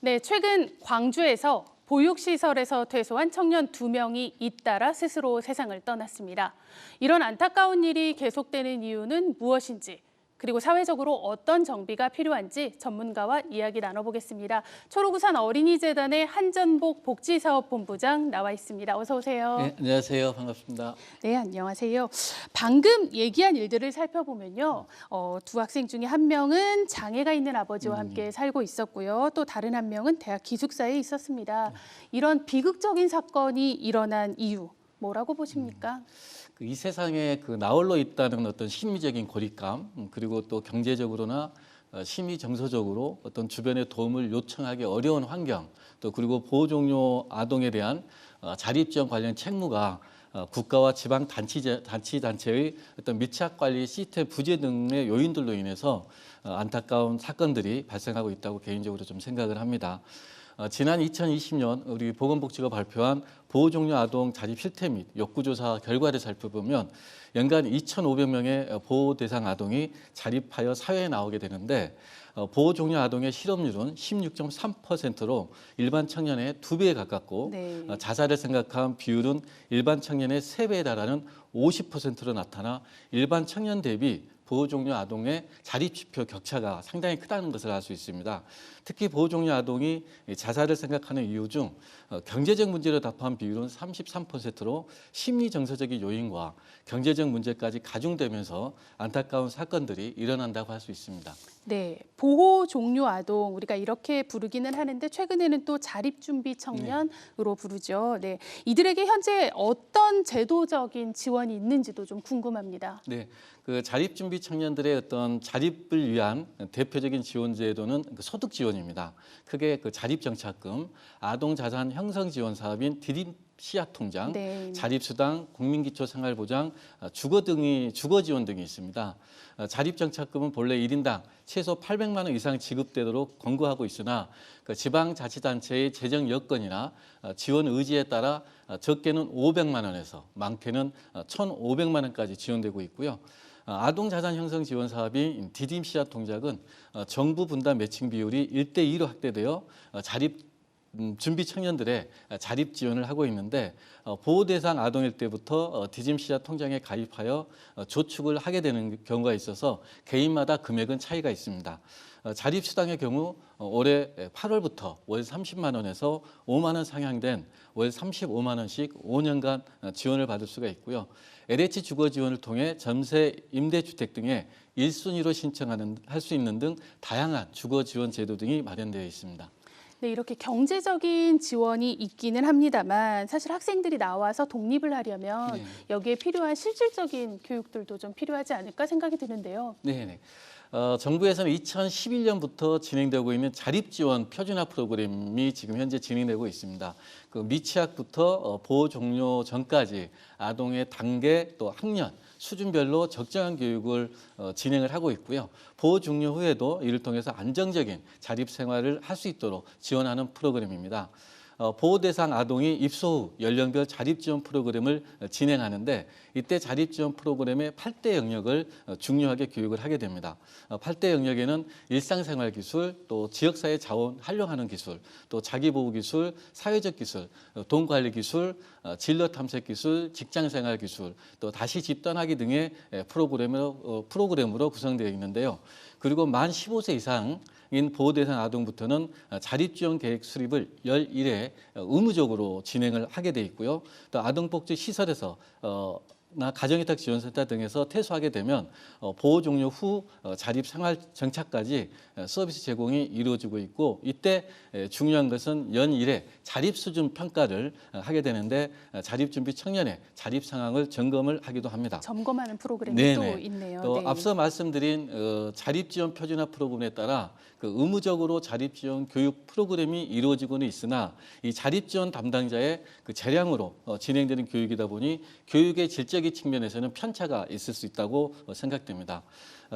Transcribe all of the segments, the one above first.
네, 최근 광주에서 보육시설에서 퇴소한 청년 2명이 잇따라 스스로 세상을 떠났습니다. 이런 안타까운 일이 계속되는 이유는 무엇인지, 그리고 사회적으로 어떤 정비가 필요한지 전문가와 이야기 나눠보겠습니다. 초록우산 어린이재단의 한전복 복지사업본부장 나와 있습니다. 어서 오세요. 네, 안녕하세요. 반갑습니다. 네, 안녕하세요. 방금 얘기한 일들을 살펴보면요. 두 학생 중에 한 명은 장애가 있는 아버지와 함께 살고 있었고요. 또 다른 한 명은 대학 기숙사에 있었습니다. 이런 비극적인 사건이 일어난 이유, 뭐라고 보십니까? 이 세상에 나홀로 있다는 어떤 심리적인 고립감, 그리고 또 경제적으로나 심리 정서적으로 어떤 주변의 도움을 요청하기 어려운 환경, 또 그리고 보호 종료 아동에 대한 자립 지원 관련 책무가 국가와 지방 단체의 어떤 밀착 관리 시스템 부재 등의 요인들로 인해서 안타까운 사건들이 발생하고 있다고 개인적으로 좀 생각을 합니다. 지난 2020년 우리 보건복지가 발표한 보호 종료 아동 자립 실태 및 욕구조사 결과를 살펴보면 연간 2,500명의 보호 대상 아동이 자립하여 사회에 나오게 되는데 보호 종료 아동의 실업률은 16.3%로 일반 청년의 2배에 가깝고 네. 자살을 생각한 비율은 일반 청년의 3배에 달하는 50%로 나타나 일반 청년 대비 보호 종료 아동의 자립 지표 격차가 상당히 크다는 것을 알 수 있습니다. 특히 보호 종료 아동이 자살을 생각하는 이유 중 경제적 문제로 답한 비율은 33%로 심리 정서적인 요인과 경제적 문제까지 가중되면서 안타까운 사건들이 일어난다고 할 수 있습니다. 네, 보호 종료 아동 우리가 이렇게 부르기는 하는데 최근에는 또 자립 준비 청년으로 부르죠. 네, 이들에게 현재 어떤 제도적인 지원이 있는지도 좀 궁금합니다. 네, 자립 준비 청년들의 어떤 자립을 위한 대표적인 지원 제도는 소득 지원입니다. 크게 자립 정착금, 아동 자산 형성 지원 사업인 디딤 씨앗 통장, 네. 자립수당, 국민기초생활보장, 주거 지원 등이 있습니다. 자립정착금은 본래 1인당 최소 800만 원 이상 지급되도록 권고하고 있으나 지방자치단체의 재정 여건이나 지원 의지에 따라 적게는 500만 원에서 많게는 1,500만 원까지 지원되고 있고요. 아동 자산 형성 지원 사업인 디딤 씨앗 통장은 정부 분담 매칭 비율이 1대2로 확대되어 자립 준비 청년들의 자립 지원을 하고 있는데 보호 대상 아동일 때부터 디딤 씨앗 통장에 가입하여 저축을 하게 되는 경우가 있어서 개인마다 금액은 차이가 있습니다. 자립 수당의 경우 올해 8월부터 월 30만 원에서 5만 원 상향된 월 35만 원씩 5년간 지원을 받을 수가 있고요. LH 주거 지원을 통해 전세 임대주택 등의 1순위로 할 수 있는 등 다양한 주거 지원 제도 등이 마련되어 있습니다. 네, 이렇게 경제적인 지원이 있기는 합니다만 사실 학생들이 나와서 독립을 하려면 여기에 필요한 실질적인 교육들도 좀 필요하지 않을까 생각이 드는데요. 네. 정부에서는 2011년부터 진행되고 있는 자립지원 표준화 프로그램이 지금 현재 진행되고 있습니다. 미취학부터 보호 종료 전까지 아동의 단계 또 학년 수준별로 적정한 교육을 진행을 하고 있고요. 보호 종료 후에도 이를 통해서 안정적인 자립 생활을 할 수 있도록 지원하는 프로그램입니다. 보호 대상 아동이 입소 후 연령별 자립 지원 프로그램을 진행하는데 이때 자립 지원 프로그램의 8대 영역을 중요하게 교육을 하게 됩니다. 8대 영역에는 일상생활 기술, 또 지역사회 자원 활용하는 기술, 또 자기보호 기술, 사회적 기술, 돈 관리 기술, 진로 탐색 기술, 직장생활 기술, 또 다시 집 떠나기 등의 프로그램으로 구성되어 있는데요. 그리고 만 15세 이상인 보호 대상 아동부터는 자립지원 계획 수립을 열 1회 의무적으로 진행을 하게 돼 있고요. 또 아동복지 시설에서 가정위탁지원센터 등에서 퇴소하게 되면 보호 종료 후 자립생활 정착까지 서비스 제공이 이루어지고 있고 이때 중요한 것은 연 1회 자립수준 평가를 하게 되는데 자립준비 청년의 자립 상황을 점검을 하기도 합니다. 점검하는 프로그램이 또 있네요. 또 네. 앞서 말씀드린 자립지원 표준화 프로그램에 따라 의무적으로 자립지원 교육 프로그램이 이루어지고는 있으나 이 자립지원 담당자의 재량으로 진행되는 교육이다 보니 교육의 질적인 측면에서는 편차가 있을 수 있다고 생각됩니다.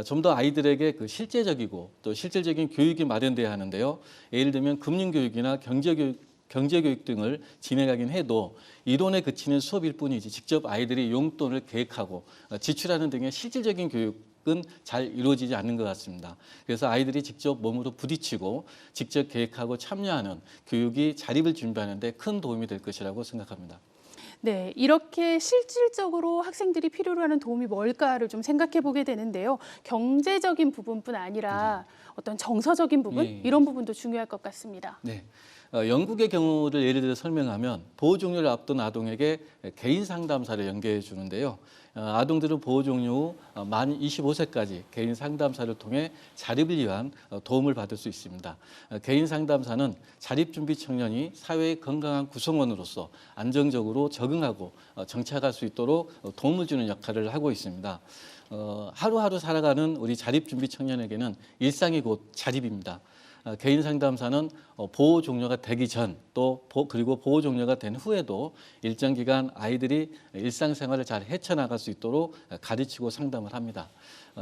좀 더 아이들에게 실제적이고 또 실질적인 교육이 마련돼야 하는데요. 예를 들면 금융교육이나 경제교육 등을 진행하긴 해도 이론에 그치는 수업일 뿐이지 직접 아이들이 용돈을 계획하고 지출하는 등의 실질적인 교육 잘 이루어지지 않는 것 같습니다. 그래서 아이들이 직접 몸으로 부딪히고 직접 계획하고 참여하는 교육이 자립을 준비하는 데 큰 도움이 될 것이라고 생각합니다. 네, 이렇게 실질적으로 학생들이 필요로 하는 도움이 뭘까를 좀 생각해 보게 되는데요. 경제적인 부분뿐 아니라 어떤 정서적인 부분, 예. 이런 부분도 중요할 것 같습니다. 네. 영국의 경우를 예를 들어 설명하면 보호 종료를 앞둔 아동에게 개인 상담사를 연계해 주는데요. 아동들은 보호 종료 후 만 25세까지 개인 상담사를 통해 자립을 위한 도움을 받을 수 있습니다. 개인 상담사는 자립 준비 청년이 사회의 건강한 구성원으로서 안정적으로 적응하고 정착할 수 있도록 도움을 주는 역할을 하고 있습니다. 하루하루 살아가는 우리 자립 준비 청년에게는 일상이 곧 자립입니다. 개인 상담사는 보호 종료가 되기 전 그리고 보호 종료가 된 후에도 일정 기간 아이들이 일상생활을 잘 헤쳐나갈 수 있도록 가르치고 상담을 합니다.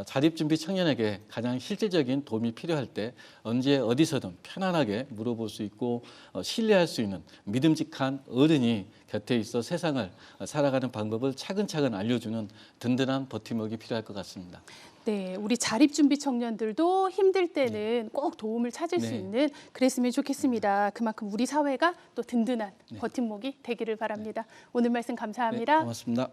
자립준비 청년에게 가장 실질적인 도움이 필요할 때 언제 어디서든 편안하게 물어볼 수 있고 신뢰할 수 있는 믿음직한 어른이 곁에 있어 세상을 살아가는 방법을 차근차근 알려주는 든든한 버팀목이 필요할 것 같습니다. 네, 우리 자립준비 청년들도 힘들 때는 꼭 도움을 찾을 수 네. 있는 그랬으면 좋겠습니다. 그만큼 우리 사회가 또 든든한 버팀목이 되기를 바랍니다. 오늘 말씀 네, 감사합니다. 고맙습니다.